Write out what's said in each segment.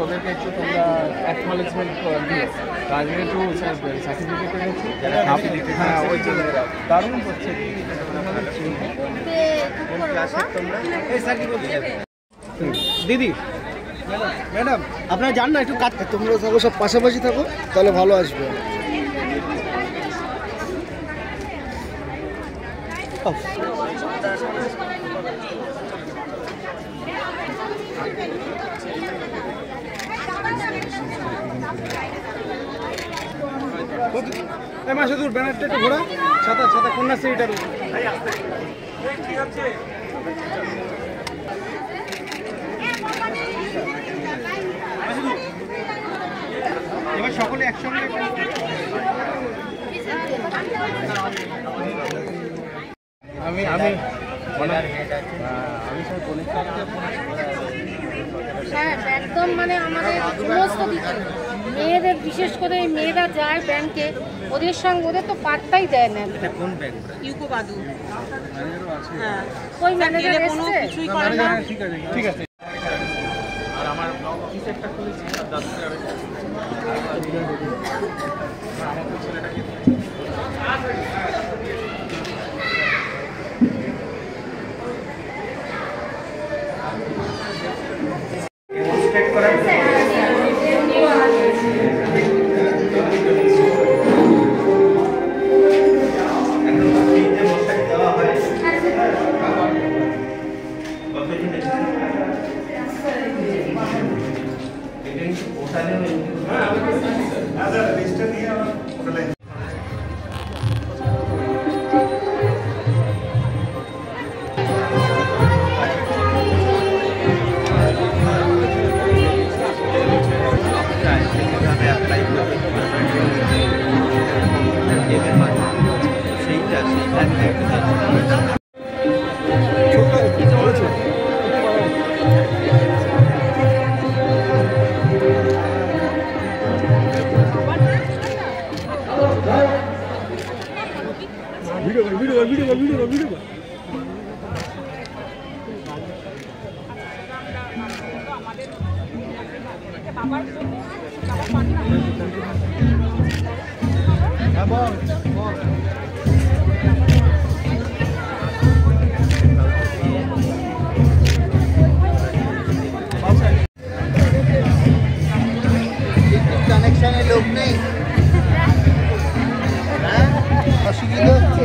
ওদেরকে একটু তোমরা অ্যাকনলেজমেন্ট দিও, তাদের একটু সার্টিফিকেট এনেছি। হ্যাঁ, ওই জন্য দারুণ হচ্ছে। দিদি ম্যাডাম আপনারা যান না, একটু কাজ, তোমরা থাকো সব পাশাপাশি থাকো, তাহলে ভালো আসবে। মাসে দূর ব্যানারটা একটু ঘোরা, ছাতা ছাতা কন্যাশ্রীটার এবার সকলে একসঙ্গে। আমি আমি হ্যাঁ একদম, মানে আমাদের সমস্ত দিকে মেয়েদের, বিশেষ করে মেয়েরা যায় ব্যাংকে, ওদের সঙ্গে ওদের তো পাত্তাই দেয় না। কোন ব্যাংক? ইউকো বাদু। হ্যাঁ, ওই ম্যানেজার এসছে, কিছুই করে না। ঠিক আছে। আর আমার ব্লগ অফিস একটা খুলেছি দাদুকে ছেলেটাকে কানেকশনে লোক নেই, অসুবিধা হচ্ছে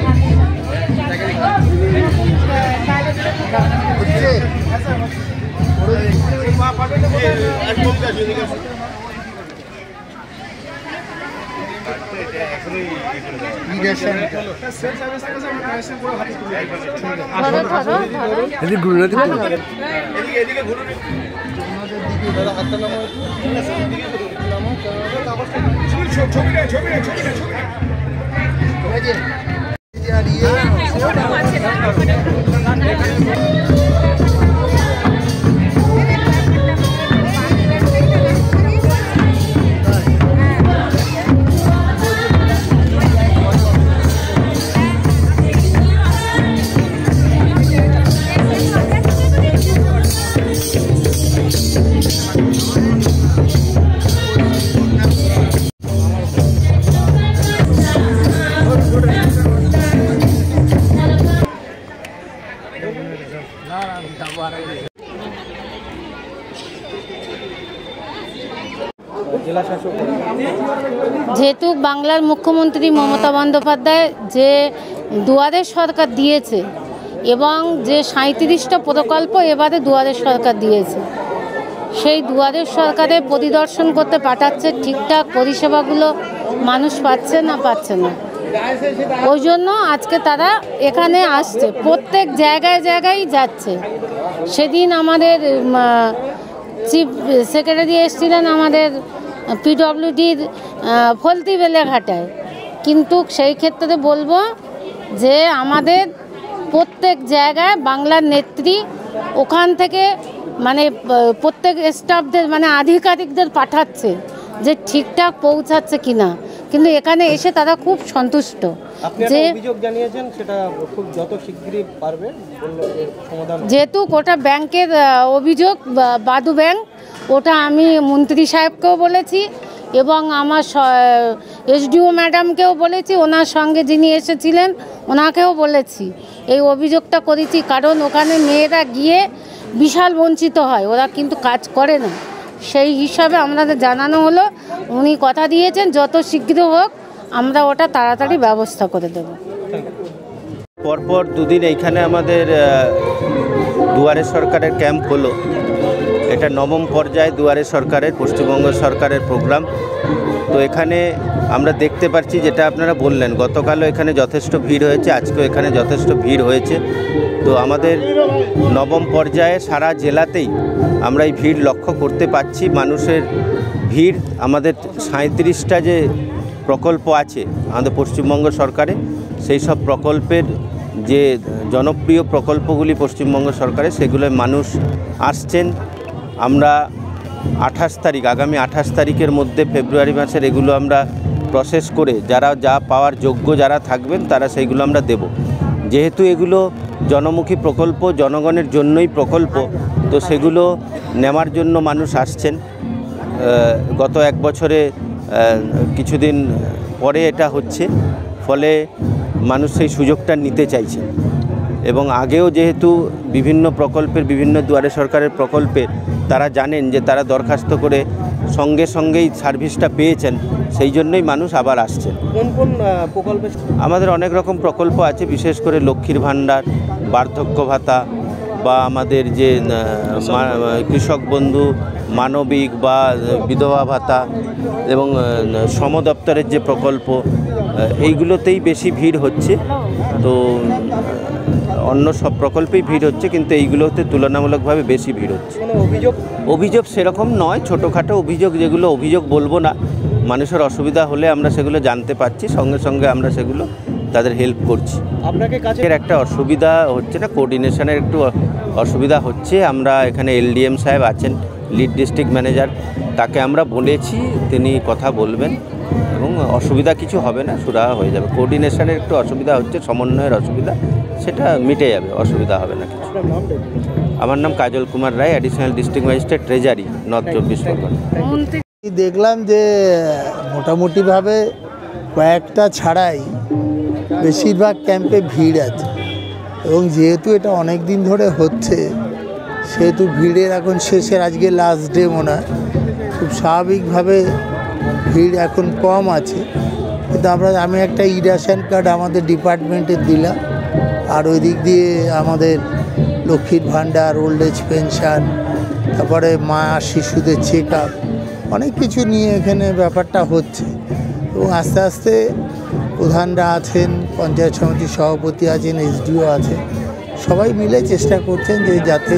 যেহেতু বাংলার মুখ্যমন্ত্রী মমতা বন্দ্যোপাধ্যায় যে দুয়ারের সরকার দিয়েছে এবং যে ৩৭টা প্রকল্প এবারে দুয়ারের সরকার দিয়েছে, সেই দুয়ারের সরকারে পরিদর্শন করতে পাঠাচ্ছে, ঠিকঠাক পরিষেবাগুলো মানুষ পাচ্ছে না, পাচ্ছে না। ওই জন্য আজকে তারা এখানে আসছে, প্রত্যেক জায়গায় জায়গায় যাচ্ছে। সেদিন আমাদের চিফ সেক্রেটারি এসেছিলেন আমাদের পিডব্লিউডির ফলতি বেলেঘাটায়, কিন্তু সেই ক্ষেত্রে বলবো যে আমাদের প্রত্যেক জায়গায় বাংলার নেত্রী ওখান থেকে মানে প্রত্যেক স্টাফদের মানে আধিকারিকদের পাঠাচ্ছে যে ঠিকঠাক পৌঁছাচ্ছে কিনা, কিন্তু এখানে এসে তারা খুব সন্তুষ্ট। যে অভিযোগ জানিয়েছেন সেটা খুব যত শিগগিরই পারবে সমাধান। যেহেতু ওটা ব্যাংকের অভিযোগ, বাদু ব্যাংক, ওটা আমি মন্ত্রী সাহেবকেও বলেছি এবং আমার এসডিও ম্যাডামকেও বলেছি, ওনার সঙ্গে যিনি এসেছিলেন ওনাকেও বলেছি এই অভিযোগটা করেছি। কারণ ওখানে মেয়েরা গিয়ে বিশাল বঞ্চিত হয়, ওরা কিন্তু কাজ করে না। সেই হিসাবে আমাদের জানানো হলো, উনি কথা দিয়েছেন যত শীঘ্র হোক আমরা ওটা তাড়াতাড়ি ব্যবস্থা করে দেব। পরপর দুদিন এইখানে আমাদের দুয়ারে সরকারের ক্যাম্প হলো। এটা নবম পর্যায়ে দুয়ারে সরকারের, পশ্চিমবঙ্গ সরকারের প্রোগ্রাম। তো এখানে আমরা দেখতে পাচ্ছি যেটা আপনারা বললেন, গতকালও এখানে যথেষ্ট ভিড় হয়েছে, আজকেও এখানে যথেষ্ট ভিড় হয়েছে। তো আমাদের নবম পর্যায়ে সারা জেলাতেই আমরা এই ভিড় লক্ষ্য করতে পাচ্ছি। মানুষের ভিড়, আমাদের 37টা যে প্রকল্প আছে আমাদের পশ্চিমবঙ্গ সরকারে, সেই সব প্রকল্পের যে জনপ্রিয় প্রকল্পগুলি পশ্চিমবঙ্গ সরকারে, সেগুলোয় মানুষ আসছেন। আমরা 28 তারিখ, আগামী 28 তারিখের মধ্যে ফেব্রুয়ারি মাসের এগুলো আমরা প্রসেস করে যারা যা পাওয়ার যোগ্য যারা থাকবেন তারা সেইগুলো আমরা দেব। যেহেতু এগুলো জনমুখী প্রকল্প, জনগণের জন্যই প্রকল্প, তো সেগুলো নেওয়ার জন্য মানুষ আসছেন। গত এক বছরে কিছুদিন পরে এটা হচ্ছে, ফলে মানুষ সেই সুযোগটা নিতে চাইছে। এবং আগেও যেহেতু বিভিন্ন প্রকল্পের, বিভিন্ন দুয়ারে সরকারের প্রকল্পে তারা জানেন যে তারা দরখাস্ত করে সঙ্গে সঙ্গেই সার্ভিসটা পেয়েছেন, সেই জন্যই মানুষ আবার আসছে। কোন কোন প্রকল্পে? আমাদের অনেক রকম প্রকল্প আছে, বিশেষ করে লক্ষ্মীর ভাণ্ডার, বার্ধক্য ভাতা, বা আমাদের যে কৃষক বন্ধু, মানবিক বা বিধবা ভাতা, এবং শ্রম দপ্তরের যে প্রকল্প, এইগুলোতেই বেশি ভিড় হচ্ছে। তো অন্য সব প্রকল্পেই ভিড় হচ্ছে, কিন্তু এইগুলোতে তুলনামূলকভাবে বেশি ভিড় হচ্ছে। অভিযোগ সেরকম নয়, ছোটোখাটো অভিযোগ, যেগুলো অভিযোগ বলবো না, মানুষের অসুবিধা হলে আমরা সেগুলো জানতে পারছি, সঙ্গে সঙ্গে আমরা সেগুলো তাদের হেল্প করছি। আপনাকে কাজের একটা অসুবিধা হচ্ছে না, কোঅর্ডিনেশনের একটু অসুবিধা হচ্ছে। আমরা এখানে এলডিএম সাহেব আছেন, লিড ডিস্ট্রিক্ট ম্যানেজার, তাকে আমরা বলেছি, তিনি কথা বলবেন এবং অসুবিধা কিছু হবে না, সুরাহা হয়ে যাবে। কোঅর্ডিনেশনের একটু অসুবিধা হচ্ছে, সমন্বয়ের অসুবিধা, সেটা মিটে যাবে, অসুবিধা হবে না কিছু। আমার নাম Kajal Kumar Roy, additional district magistrate, treasury, north 24 Pargana. দেখলাম যে মোটামুটিভাবে কয়েকটা ছাড়াই বেশিরভাগ ক্যাম্পে ভিড় আছে, এবং যেহেতু এটা অনেক দিন ধরে হচ্ছে সেহেতু ভিড়ের এখন শেষের, আজকে লাস্ট ডে মনে হয়, খুব স্বাভাবিকভাবে ভিড় এখন কম আছে। কিন্তু আমি একটা রেশন কার্ড আমাদের ডিপার্টমেন্টে দিলাম, আর ওই দিক দিয়ে আমাদের লক্ষ্মীর ভাণ্ডার, ওল্ড এজ পেনশন, তারপরে মা শিশুদের চেক আপ, অনেক কিছু নিয়ে এখানে ব্যাপারটা হচ্ছে। এবং আস্তে আস্তে প্রধানরা আছেন, পঞ্চায়েত সমিতির সভাপতি আছেন, এসডিও আছে, সবাই মিলে চেষ্টা করছেন যে যাতে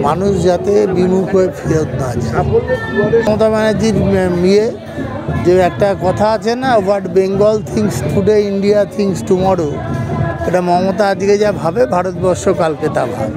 মানুষ যাতে বিমুখ হয়ে ফেরত না যায়। মমতা ব্যানার্জির মেয়ে যে একটা কথা আছে না, what Bengal things today India things tomorrow, এটা মমতা আজকে যা ভাবে ভারতবর্ষ কালকে তা ভাবে।